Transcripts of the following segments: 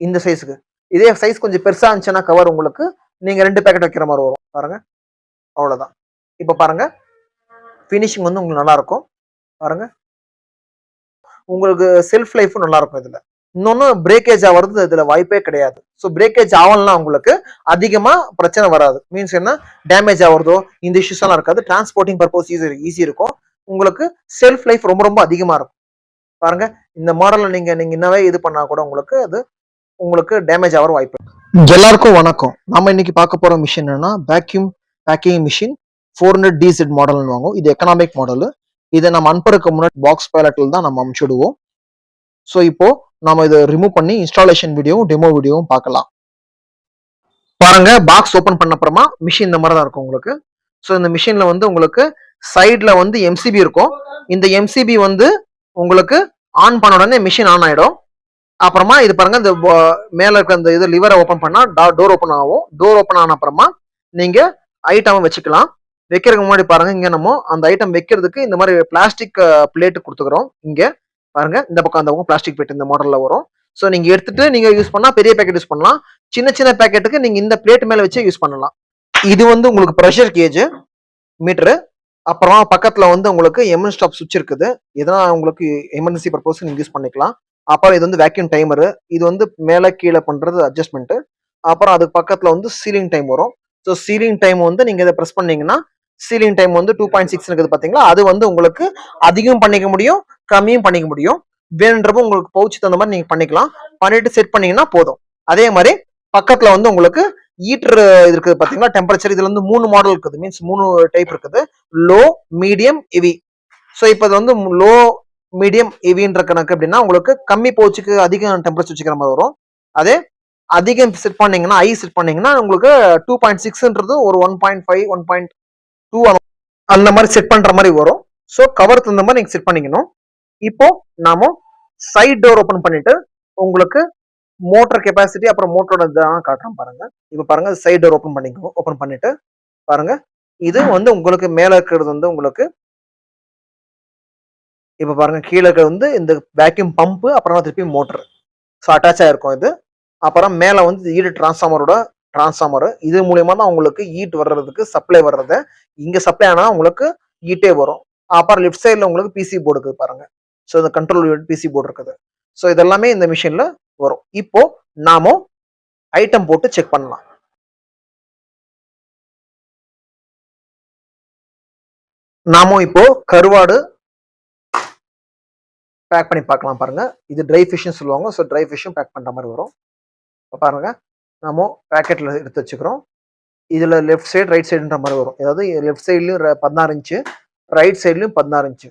இந்த சைஸ்க்கு. இதே சைஸ் கொஞ்சம் பெருசா இருந்துச்சுன்னா கவர் உங்களுக்கு நீங்க 2 பேக்கெட் வைக்கிற மாதிரி வரும் பாருங்க. அவ்வளவுதான். இப்ப பாருங்க ஃபினிஷிங் வந்து உங்களுக்கு நல்லா இருக்கும் பாருங்க. உங்களுக்கு செல்ஃப் லைஃபும் நல்லா இருக்கும் இதுல. இன்னொன்னு பிரேக்கேஜ் ஆகிறது இதுல வாய்ப்பே கிடையாது. ஸோ பிரேக்கேஜ் ஆகலன்னா உங்களுக்கு அதிகமா பிரச்சனை வராது. மீன்ஸ் என்ன டேமேஜ் ஆகிறதோ இந்த இஷ்யூஸ் எல்லாம் இருக்காது. டிரான்ஸ்போர்ட்டிங் பர்பஸ் ஈஸி இருக்கும். உங்களுக்கு செல்ஃப் லைஃப் ரொம்ப ரொம்ப அதிகமா இருக்கும் பாருங்க. இந்த மாடல்ல நீங்க இன்னவே இது பண்ணா கூட உங்களுக்கு டேமேஜ் ஆகிற வாய்ப்பு. எல்லாருக்கும் வணக்கம். நம்ம இன்னைக்கு பார்க்க போற மிஷின் என்னன்னா வேக்யூம் பேக்கிங் மிஷின் 400DZ மாடல்னு வாங்கும். இது எக்கனாமிக் மாடல். இதை நம்ம அனுப்புறதுக்கு முன்னாடி பாக்ஸ் பைலட்டில் தான் நம்ம அனுப்பிச்சுடுவோம். ஸோ இப்போ நம்ம இதை ரிமூவ் பண்ணி இன்ஸ்டாலேஷன் வீடியோவும் டெமோ வீடியோவும் பார்க்கலாம். பாருங்க பாக்ஸ் ஓபன் பண்ண அப்புறமா மிஷின் இந்த மாதிரி தான் இருக்கும் உங்களுக்கு. ஸோ இந்த மிஷின்ல வந்து உங்களுக்கு சைட்ல வந்து எம்சிபி இருக்கும். இந்த எம்சிபி வந்து உங்களுக்கு ஆன் பண்ண உடனே மிஷின் ஆன் ஆயிடும். அப்புறமா இது பாருங்க இந்த மேல இருக்க அந்த இது லிவரை ஓபன் பண்ணா டோர் ஓபன் ஆகும். டோர் ஓபன் ஆன அப்புறமா நீங்க ஐட்டம் வச்சுக்கலாம். வைக்கிறதுக்கு முன்னாடி பாருங்க இங்க நம்ம அந்த ஐட்டம் வைக்கிறதுக்கு இந்த மாதிரி பிளாஸ்டிக் பிளேட் கொடுத்துக்கிறோம். இங்க பாருங்க இந்த பக்கம் அந்த பக்கம் பிளாஸ்டிக் பிளேட் இந்த மாடல்ல வரும். ஸோ நீங்க எடுத்துட்டு நீங்க யூஸ் பண்ணா பெரிய பேக்கெட் யூஸ் பண்ணலாம். சின்ன பேக்கெட்டுக்கு நீங்க இந்த பிளேட் மேல வச்சு யூஸ் பண்ணலாம். இது வந்து உங்களுக்கு ப்ரெஷர் கேஜ் மீட்டரு. அப்புறம் பக்கத்துல வந்து உங்களுக்கு எம்என் ஸ்டாப் சுவிட்ச் இருக்குது. இதெல்லாம் உங்களுக்கு எமர்ஜென்சி பர்பஸ் நீங்க யூஸ் பண்ணிக்கலாம். அப்புறம் இது வந்து வேக்யூம் டைமரு. இது வந்து மேல கீழே பண்றது அட்ஜஸ்ட்மெண்ட். அப்புறம் அதுக்கு பக்கத்துல வந்து சீலிங் டைம் வரும். ஸோ சீலிங் டைம் வந்து நீங்க இதை ப்ரெஸ் பண்ணீங்கன்னா சீலிங் டைம் வந்து 2.6 இருக்குது பாத்தீங்களா. அது வந்து உங்களுக்கு அதிகம் பண்ணிக்க முடியும், கம்மியும் பண்ணிக்க முடியும். வேணுன்றப்போ உங்களுக்கு பவுச் தகுந்த மாதிரி நீங்க பண்ணிக்கலாம். பண்ணிட்டு செட் பண்ணீங்கன்னா போதும். அதே மாதிரி பக்கத்துல வந்து உங்களுக்கு ஈட்டர் இருக்குது பாத்தீங்களா டெம்பரேச்சர். இதுல வந்து 3 மாடல் இருக்குது. மீன்ஸ் 3 டைப் இருக்குது. Low, medium, heavy. ஸோ இப்போ இது வந்து லோ, மீடியம், ஹெவின்ற கணக்கு எப்படின்னா உங்களுக்கு கம்மி பவுச்சுக்கு அதிகம் டெம்பரேச்சர் வச்சுக்கிற மாதிரி வரும். அதே அதிகம் செட் பண்ணீங்கன்னா செட் பண்ணீங்கன்னா உங்களுக்கு 2.6ன்றது ஒரு 1.5 1.2 அந்த மாதிரி செட் பண்ற மாதிரி வரும். ஸோ கவர் தகுந்த மாதிரி நீங்க செட் பண்ணிக்கணும். இப்போ நாம சைட் டோர் ஓபன் பண்ணிட்டு உங்களுக்கு மோட்டர் கெப்பாசிட்டி அப்புறம் மோட்டரோட இதெல்லாம் காட்டுறோம் பாருங்க. இப்ப பாருங்க சைட் டோர் ஓபன் பண்ணிட்டு பாருங்க. இது வந்து உங்களுக்கு மேல இருக்கிறது வந்து உங்களுக்கு இப்ப பாருங்க கீழே இருக்கிறது வந்து இந்த வேக்யூம் பம்ப் அப்புறம் திருப்பி மோட்டர். ஸோ அட்டாச் ஆயிருக்கும் இது. அப்புறம் மேல வந்து ஈடு டிரான்ஸ்ஃபார்மர். இது மூலியமா தான் உங்களுக்கு ஈட் வர்றதுக்கு சப்ளை வர்றது. இங்க சப்ளை ஆனா உங்களுக்கு ஈட்டே வரும். அப்புறம் லெஃப்ட் சைட்ல உங்களுக்கு பிசி போர்டு இருக்குது பாருங்க. ஸோ இந்த கண்ட்ரோல் பிசி போர்டு இருக்குது. ஸோ இதெல்லாமே இந்த மிஷின்ல வரும். இப்போ நாம ஐட்டம் போட்டு செக் பண்ணலாம். நாம இப்போ கருவாடு பேக் பண்ணி பார்க்கலாம் பாருங்க. இது ட்ரை ஃபிஷ்னு சொல்லுவாங்க. ஸோ ட்ரை ஃபிஷ்ஷும் பேக் பண்ற மாதிரி வரும். இப்போ பாருங்க நாம பேக்கெட்ல எடுத்து வச்சுக்கிறோம். இதுல லெஃப்ட் சைடு ரைட் சைடுன்ற மாதிரி வரும். அதாவது லெஃப்ட் சைட்லயும் 16 இன்ச்சு, ரைட் சைட்லயும் 16 இன்ச்சு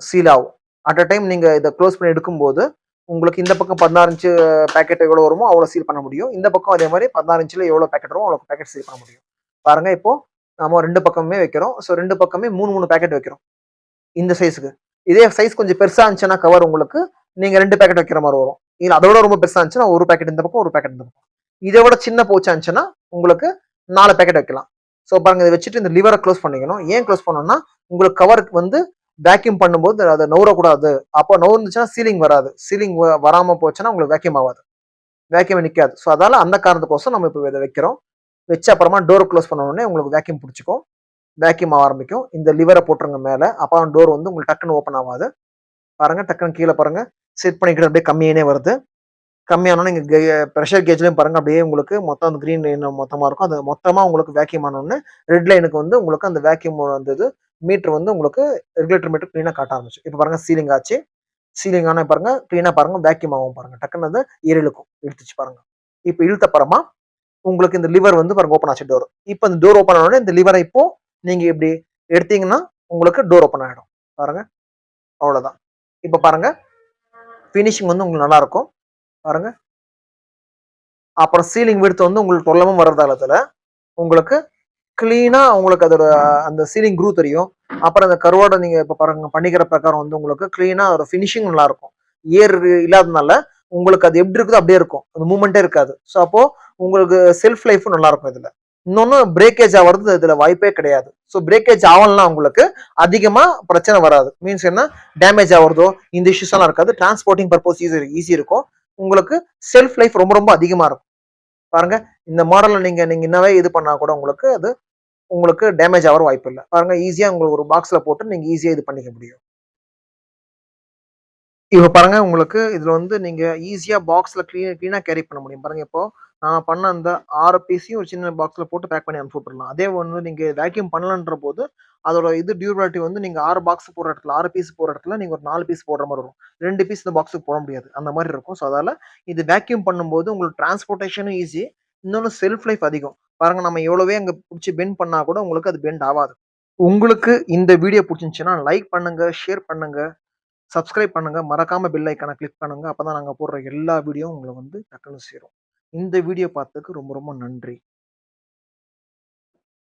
சீல் ஆகும். அட் அ டைம் நீங்க இதை க்ளோஸ் பண்ணி எடுக்கும்போது உங்களுக்கு இந்த பக்கம் 16 இன்ச்சு பேக்கெட் எவ்வளவு வருமோ அவ்வளவு சீல் பண்ண முடியும். இந்த பக்கம் அதே மாதிரி 16 இன்ச்சுல எவ்வளவு பேக்கெட் வரும் அவ்வளவு பேக்கெட் சீல் பண்ண முடியும். பாருங்க இப்போ நம்ம 2 பக்கமே வைக்கிறோம். ஸோ 2 பக்கமே 3 பேக்கெட் வைக்கிறோம் இந்த சைஸுக்கு. இதே சைஸ் கொஞ்சம் பெருசா இருந்துச்சுன்னா கவர் உங்களுக்கு நீங்க 2 பேக்கெட் வைக்கிற மாதிரி வரும். இல்ல அதோட ரொம்ப பெருசா இருந்துச்சுன்னா ஒரு பேக்கெட் இந்த பக்கம் ஒரு பேக்கெட் இந்த பக்கம். இதை விட சின்ன போச்சா இருந்துச்சுன்னா உங்களுக்கு 4 பேக்கெட் வைக்கலாம். ஸோ பாருங்க இதை வச்சுட்டு இந்த லிவரை க்ளோஸ் பண்ணிக்கணும். ஏன் க்ளோஸ் பண்ணணும்னா உங்களுக்கு கவருக்கு வந்து வேக்யூம் பண்ணும்போது அதை நவுறக்கூடாது. அப்போ நவுந்துச்சுன்னா சீலிங் வராது. சீலிங் வராம போச்சுன்னா உங்களுக்கு வேக்யூம் ஆகாது, வேக்யூம் நிற்காது. ஸோ அதால அந்த காரணத்துக்கோசம் நம்ம இப்போ இதை வைக்கிறோம். வச்ச அப்புறமா டோர் க்ளோஸ் பண்ண உடனே உங்களுக்கு வேக்யூம் பிடிச்சிக்கும், வேக்யூம் ஆரம்பிக்கும். இந்த லிவரை போட்டுருங்க மேல. அப்புறம் டோர் வந்து உங்களுக்கு டக்குன்னு ஓப்பன் ஆகாது. பாருங்க டக்குன்னு கீழே பாருங்க செட் பண்ணிக்கிட்டு அப்படியே கம்மியானே வருது. கம்மியானோன்னு நீங்க ப்ரெஷர் கேஜ்லயும் பாருங்க அப்படியே உங்களுக்கு மொத்தம் அந்த கிரீன் லைன் மொத்தமா இருக்கும். அது மொத்தமா உங்களுக்கு வேக்யூம் ஆனோன்னு ரெட் லைனுக்கு வந்து உங்களுக்கு அந்த வேக்யூம் வந்தது மீட்டர் வந்து உங்களுக்கு ரெகுலேட்டர் மீட்டர் கிளீனா காட்ட ஆரம்பிச்சு. இப்போ பாருங்க சீலிங் ஆச்சு. சீலிங் ஆன பாருங்க கிளீனா பாருங்க வேக்யூம் ஆகும் பாருங்க. டக்குன்னு வந்து இழுக்கும் இழுத்துச்சு பாருங்க. இப்போ இழுத்த அப்புறமா உங்களுக்கு இந்த லிவர் வந்து பாருங்க ஓப்பன் ஆச்சு டோர். இப்போ இந்த டோர் ஓப்பன் ஆனோடனே இந்த லிவரை இப்போ நீங்க இப்படி எடுத்தீங்கன்னா உங்களுக்கு டோர் ஓப்பன் ஆயிடும் பாருங்க. அவ்வளவுதான். இப்போ பாருங்க ஃபினிஷிங் வந்து உங்களுக்கு நல்லா இருக்கும் பாருங்க. அப்புறம் சீலிங் விடுத்து வந்து உங்களுக்கு தொல்லமும் வர்றதால உங்களுக்கு கிளீனா உங்களுக்கு அதோட அந்த சீலிங் க்ரூ தெரியும். அப்புறம் அந்த கருவாடை நீங்க இப்ப பாருங்க பண்ணிக்கிற பிரகாரம் வந்து உங்களுக்கு கிளீனா ஒரு ஃபினிஷிங் நல்லா இருக்கும். ஏர் இல்லாதனால உங்களுக்கு அது எப்படி இருக்குதோ அப்படியே இருக்கும், அந்த மூமெண்டே இருக்காது. ஸோ அப்போ உங்களுக்கு செல்ஃப் லைஃபும் நல்லா இருக்கும் இதுல. இன்னொன்னு பிரேக்கேஜ் ஆகிறது இதுல வாய்ப்பே கிடையாது. ஸோ பிரேக்கேஜ் ஆகலன்னா உங்களுக்கு அதிகமா பிரச்சனை வராது. மீன்ஸ் என்ன டேமேஜ் ஆகிறதோ இந்த இஷ்யூஸ் எல்லாம் இருக்காது. டிரான்ஸ்போர்ட்டிங் பர்பஸ் ஈஸி இருக்கும். உங்களுக்கு செல்ஃப் லைஃப் ரொம்ப ரொம்ப அதிகமா இருக்கும். பாருங்க, இந்த மாடல்ல நீங்க நீங்க என்னவே இது பண்ணா கூட உங்களுக்கு அது உங்களுக்கு டேமேஜ் ஆகிற வாய்ப்பு இல்லை. பாருங்க, ஈஸியா உங்களுக்கு ஒரு பாக்ஸ்ல போட்டு நீங்க ஈஸியா இது பண்ணிக்க முடியும். இப்ப பாருங்க, உங்களுக்கு இதுல வந்து நீங்க ஈஸியா பாக்ஸ்ல கிளீனா கேரி பண்ண முடியும். பாருங்க, இப்போ நான் பண்ண அந்த 6 பீஸையும் ஒரு சின்ன பாக்ஸ்ல போட்டு பேக் பண்ணி அனுப்பிச்சு விட்டுறலாம். அதே வந்து நீங்க வேக்யூம் பண்ணலன்ற போது, அதோட இது டியூரபிலிட்டி வந்து நீங்க 6 பாக்ஸ் போடுற இடத்துல 6 பீஸ் போடுற இடத்துல நீங்க ஒரு 4 பீஸ் போடுற மாரி வரும். 2 பீஸ் இந்த பாக்ஸுக்கு போட முடியாது. அந்த மாரி இருக்கும். ஸோ அதால இது வேக்யூம் பண்ணும்போது உங்களுக்கு டிரான்ஸ்போர்டேஷனும் ஈஸி. இன்னொன்னு செல்ஃப் லைஃப் அதிகம். பாருங்க, நம்ம எவ்வளவே அங்க புடிச்சு பெண்ட் பண்ணா கூட உங்களுக்கு அது பெண்ட் ஆவாது. உங்களுக்கு இந்த வீடியோ புடிச்சிருந்துச்சுன்னா லைக் பண்ணுங்க, ஷேர் பண்ணுங்க. சப்ஸ்கிரைப் பண்ணுங்க. மறக்காம பெல் ஐகான கிளிக் பண்ணுங்க. அப்பதான் நாங்க போடுற எல்லா வீடியோவும் உங்கள வந்து டக்குனு சேரும். இந்த வீடியோ பார்த்ததுக்கு ரொம்ப ரொம்ப நன்றி.